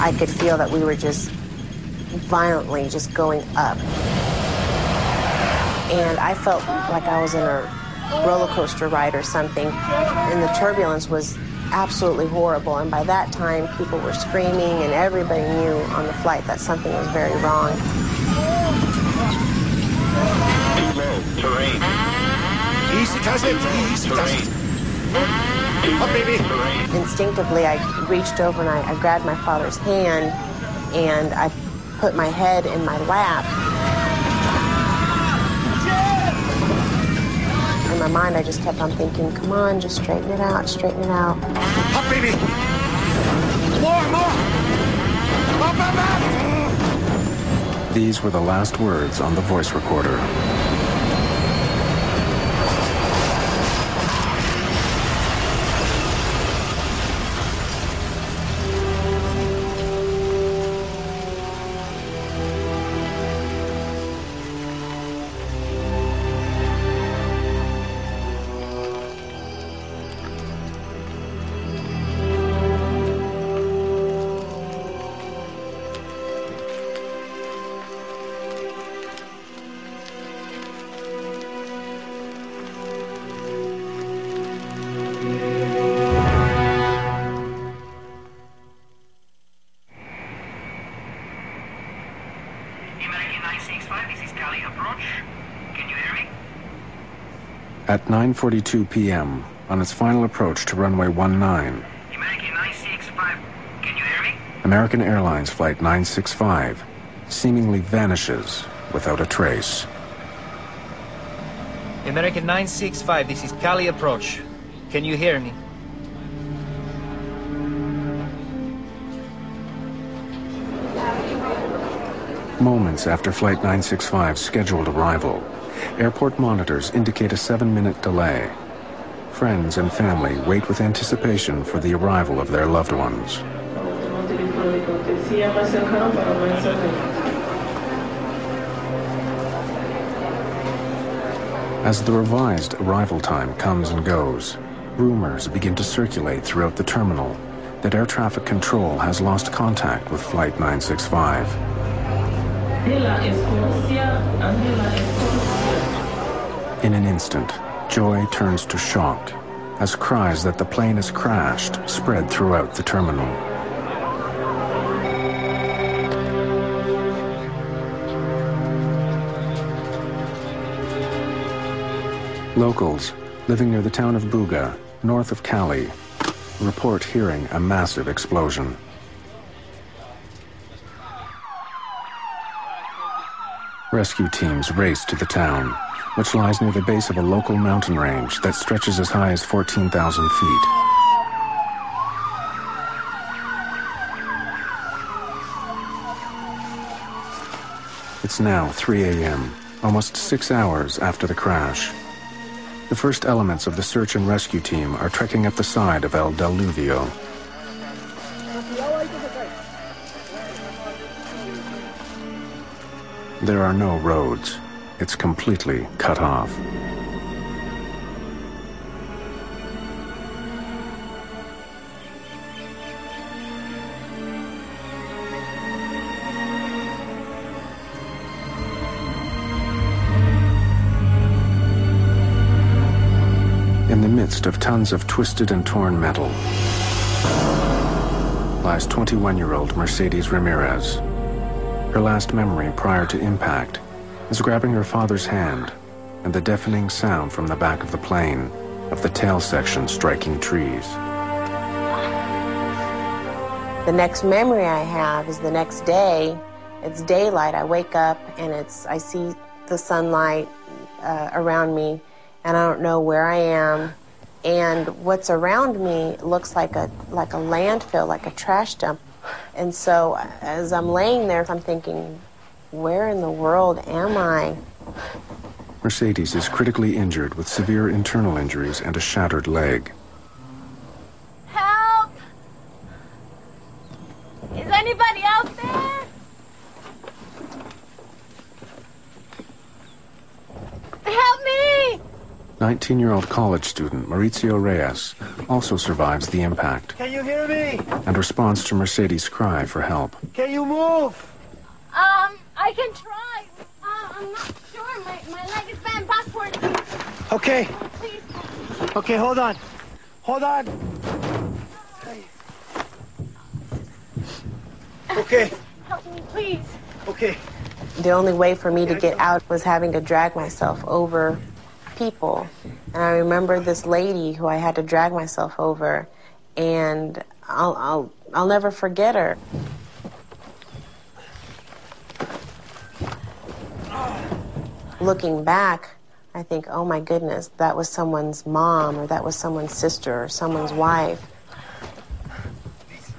I could feel that we were just violently just going up. And I felt like I was in a roller coaster ride or something, and the turbulence was absolutely horrible. And by that time, people were screaming, and everybody knew on the flight that something was very wrong. Too low, terrain. Easy does it, easy does it. Up, baby. Instinctively, I reached over and I grabbed my father's hand, and I put my head in my lap. In my mind, I just kept on thinking, come on, just straighten it out, straighten it out. Up, baby. More, more. Up, up, up. These were the last words on the voice recorder. At 9:42 p.m., on its final approach to runway 19, American 965, can you hear me? American Airlines Flight 965 seemingly vanishes without a trace. American 965, this is Cali approach. Can you hear me? Moments after Flight 965's scheduled arrival, airport monitors indicate a 7-minute delay. Friends and family wait with anticipation for the arrival of their loved ones. As the revised arrival time comes and goes, rumors begin to circulate throughout the terminal that air traffic control has lost contact with Flight 965. In an instant, joy turns to shock as cries that the plane has crashed spread throughout the terminal. Locals living near the town of Buga, north of Cali, report hearing a massive explosion. Rescue teams race to the town, which lies near the base of a local mountain range that stretches as high as 14,000 feet. It's now 3 a.m., almost 6 hours after the crash. The first elements of the search and rescue team are trekking up the side of El Diluvio. There are no roads. It's completely cut off. In the midst of tons of twisted and torn metal lies 21-year-old Mercedes Ramirez. Her last memory prior to impact is grabbing her father's hand and the deafening sound from the back of the plane of the tail section striking trees. The next memory I have is the next day. It's daylight. I wake up and I see the sunlight around me, and I don't know where I am. And what's around me looks like a landfill, like a trash dump. And so as I'm laying there, I'm thinking, where in the world am I? Mercedes is critically injured with severe internal injuries and a shattered leg. Help! Is anybody out there? Help me! 19-year-old college student Mauricio Reyes also survives the impact. Can you hear me? And responds to Mercedes' cry for help. Can you move? I can try. I'm not sure. My leg is bent backwards. Okay. Please. Okay, hold on. Hold on. Okay. Help me, please. Okay. The only way for me to get out was having to drag myself over people. And I remember this lady who I had to drag myself over, and I'll never forget her. Looking back, I think, oh my goodness, that was someone's mom, or that was someone's sister, or someone's wife.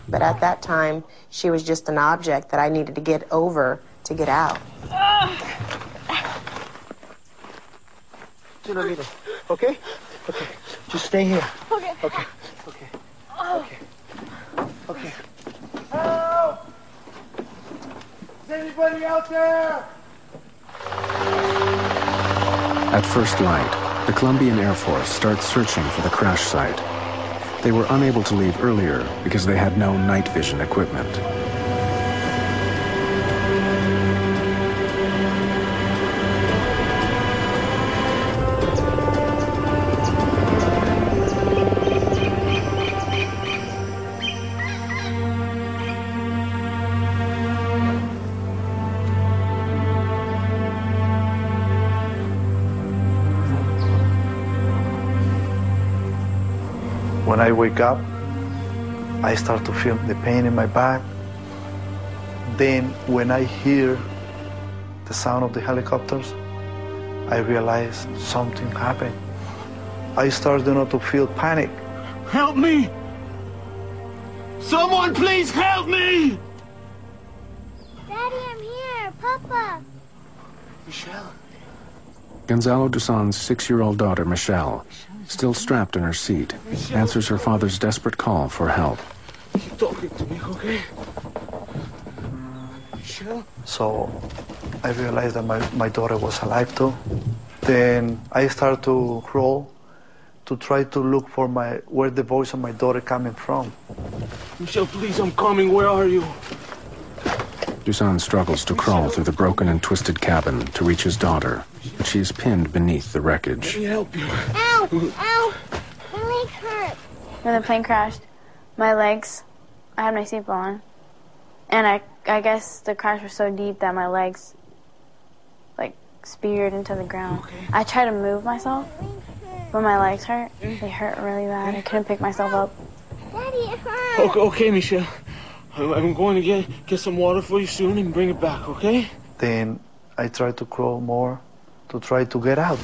But at that time, she was just an object that I needed to get over to get out. Okay? Okay. Just stay here. Okay. Okay. Okay. Okay. Okay. Help! Is anybody out there? At first light, the Colombian Air Force starts searching for the crash site. They were unable to leave earlier because they had no night vision equipment. When I wake up, I start to feel the pain in my back. Then when I hear the sound of the helicopters, I realize something happened. I start to feel panic. Help me! Someone please help me! Daddy, I'm here. Papa. Michelle? Gonzalo Dusan's 6-year-old daughter, Michelle, still strapped in her seat, answers her father's desperate call for help. Keep talking to me, okay? Michelle? So I realized that my daughter was alive too. Then I start to crawl to try to look for where the voice of my daughter coming from. Michelle, please, I'm coming. Where are you? Dusan struggles to crawl through the broken and twisted cabin to reach his daughter, but she is pinned beneath the wreckage. Let me help you. Ow! Ow! My leg hurts. When the plane crashed, my legs, I had my seatbelt on, and I guess the crash was so deep that my legs, like, speared into the ground. Okay. I tried to move myself, but my legs hurt. They hurt really bad. I couldn't pick myself up. Daddy, it hurts. Okay, Michelle. I'm going to get some water for you soon and bring it back, okay? Then I try to crawl more to try to get out.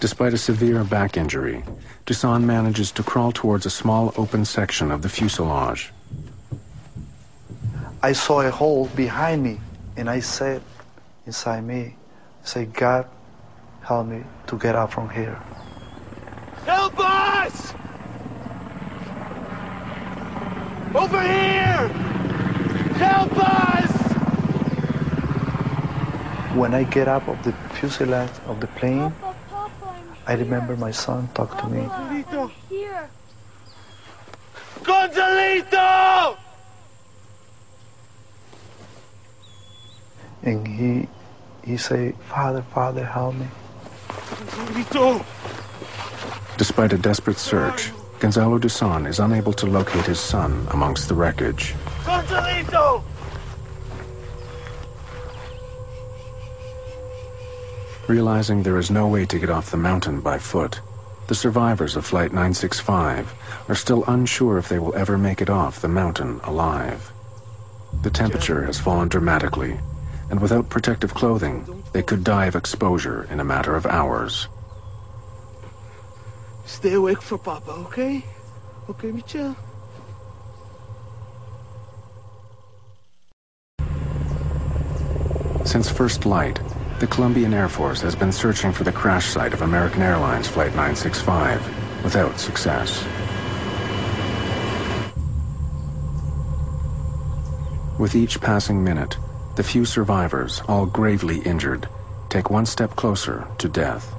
Despite a severe back injury, Dusan manages to crawl towards a small open section of the fuselage. I saw a hole behind me, and I said inside me, God, help me to get out from here. Help us! Over here! Help us! When I get up of the fuselage of the plane, Papa, I remember my son talk to me. Gonzalito! here. Gonzalito! And he say, Father, help me. Gonzalito! Despite a desperate search, Gonzalo Dusan is unable to locate his son amongst the wreckage. Gonzalito! Realizing there is no way to get off the mountain by foot, the survivors of Flight 965 are still unsure if they will ever make it off the mountain alive. The temperature has fallen dramatically, and without protective clothing, they could die of exposure in a matter of hours. Stay awake for Papa, okay? Okay, Michelle? Since first light, the Colombian Air Force has been searching for the crash site of American Airlines Flight 965 without success. With each passing minute, the few survivors, all gravely injured, take one step closer to death.